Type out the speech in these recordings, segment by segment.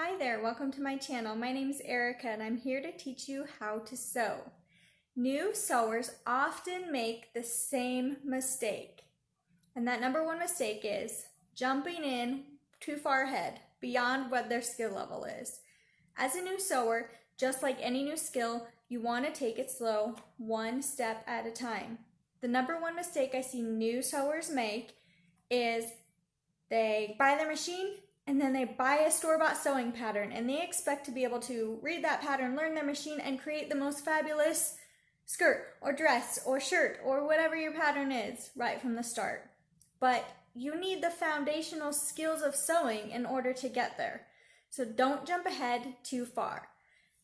Hi there, welcome to my channel. My name is Erica and I'm here to teach you how to sew. New sewers often make the same mistake. And that number one mistake is jumping in too far ahead, beyond what their skill level is. As a new sewer, just like any new skill, you want to take it slow, one step at a time. The number one mistake I see new sewers make is they buy their machine and then they buy a store-bought sewing pattern and they expect to be able to read that pattern, learn their machine, and create the most fabulous skirt or dress or shirt or whatever your pattern is right from the start. But you need the foundational skills of sewing in order to get there. So don't jump ahead too far.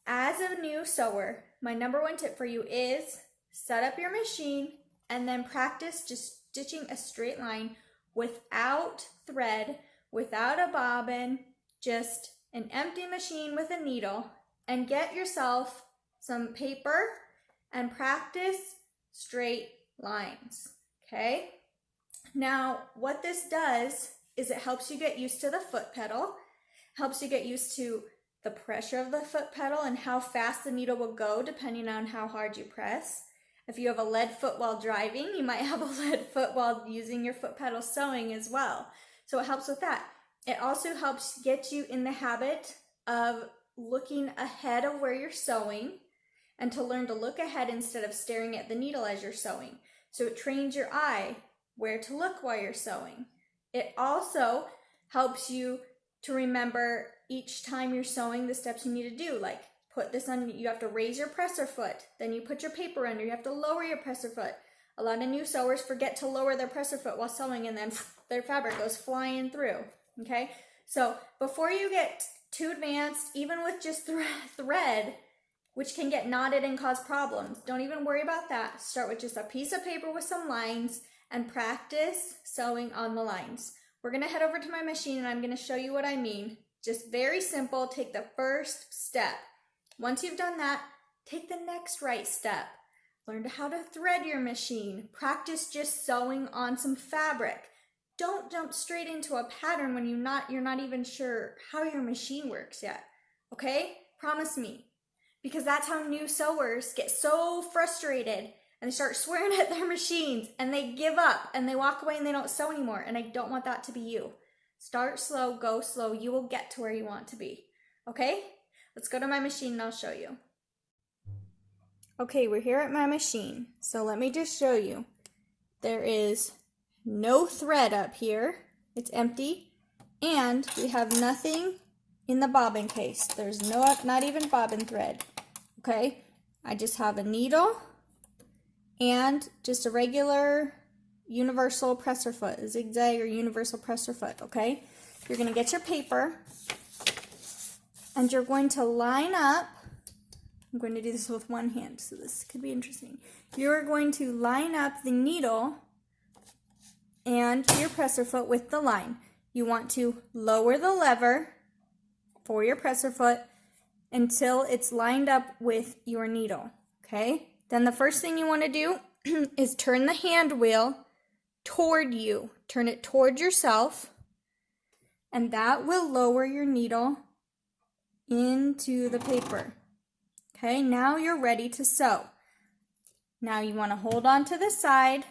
As a new sewer, my number one tip for you is set up your machine and then practice just stitching a straight line without thread, without a bobbin, just an empty machine with a needle, and get yourself some paper and practice straight lines, okay? Now, what this does is it helps you get used to the foot pedal, helps you get used to the pressure of the foot pedal and how fast the needle will go depending on how hard you press. If you have a lead foot while driving, you might have a lead foot while using your foot pedal sewing as well. So it helps with that. It also helps get you in the habit of looking ahead of where you're sewing and to learn to look ahead instead of staring at the needle as you're sewing. So it trains your eye where to look while you're sewing. It also helps you to remember each time you're sewing the steps you need to do, like put this on, you have to raise your presser foot, then you put your paper under, you have to lower your presser foot. A lot of new sewers forget to lower their presser foot while sewing and then their fabric goes flying through, okay? So before you get too advanced, even with just thread, which can get knotted and cause problems, don't even worry about that. Start with just a piece of paper with some lines and practice sewing on the lines. We're gonna head over to my machine and I'm gonna show you what I mean. Just very simple, take the first step. Once you've done that, take the next right step. Learn how to thread your machine. Practice just sewing on some fabric. Don't jump straight into a pattern when you're not even sure how your machine works yet. Okay? Promise me. Because that's how new sewers get so frustrated and they start swearing at their machines and they give up and they walk away and they don't sew anymore. And I don't want that to be you. Start slow, go slow. You will get to where you want to be. Okay? Let's go to my machine and I'll show you. Okay, we're here at my machine. So let me just show you. There is no thread up here. It's empty. And we have nothing in the bobbin case. There's not even bobbin thread. Okay? I just have a needle and just a regular universal presser foot, a zigzag or universal presser foot, okay? You're going to get your paper and you're going to line up. I'm going to do this with one hand, so this could be interesting. You're going to line up the needle and your presser foot with the line. You want to lower the lever for your presser foot until it's lined up with your needle, okay? Then the first thing you want to do is turn the hand wheel toward you. Turn it toward yourself, and that will lower your needle into the paper. Okay, now you're ready to sew. Now you want to hold on to the side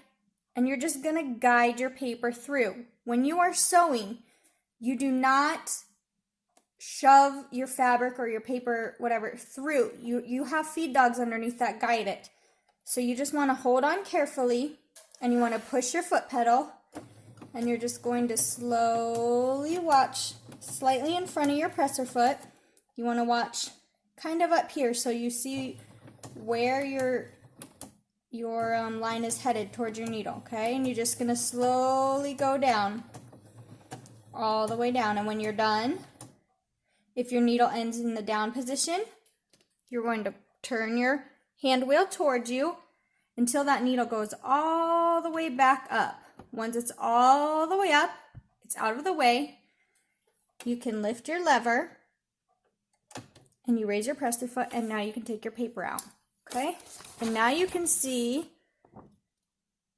and you're just going to guide your paper through. When you are sewing, you do not shove your fabric or your paper, whatever, through. You have feed dogs underneath that guide it. So you just want to hold on carefully and you want to push your foot pedal and you're just going to slowly watch slightly in front of your presser foot. You want to watch kind of up here so you see where your line is headed towards your needle, okay? And you're just going to slowly go down, all the way down. And when you're done, if your needle ends in the down position, you're going to turn your hand wheel towards you until that needle goes all the way back up. Once it's all the way up, it's out of the way, you can lift your lever and you raise your presser foot, and now you can take your paper out, okay? And now you can see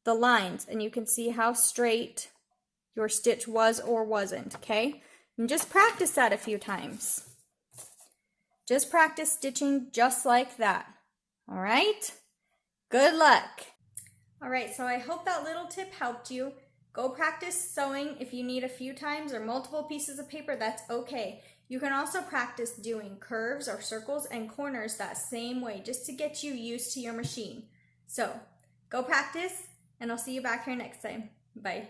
the lines, and you can see how straight your stitch was or wasn't, okay? And just practice that a few times. Just practice stitching just like that. All right? Good luck. All right, so I hope that little tip helped you. Go practice sewing. If you need a few times or multiple pieces of paper, that's okay. You can also practice doing curves or circles and corners that same way, just to get you used to your machine. So go practice, and I'll see you back here next time. Bye.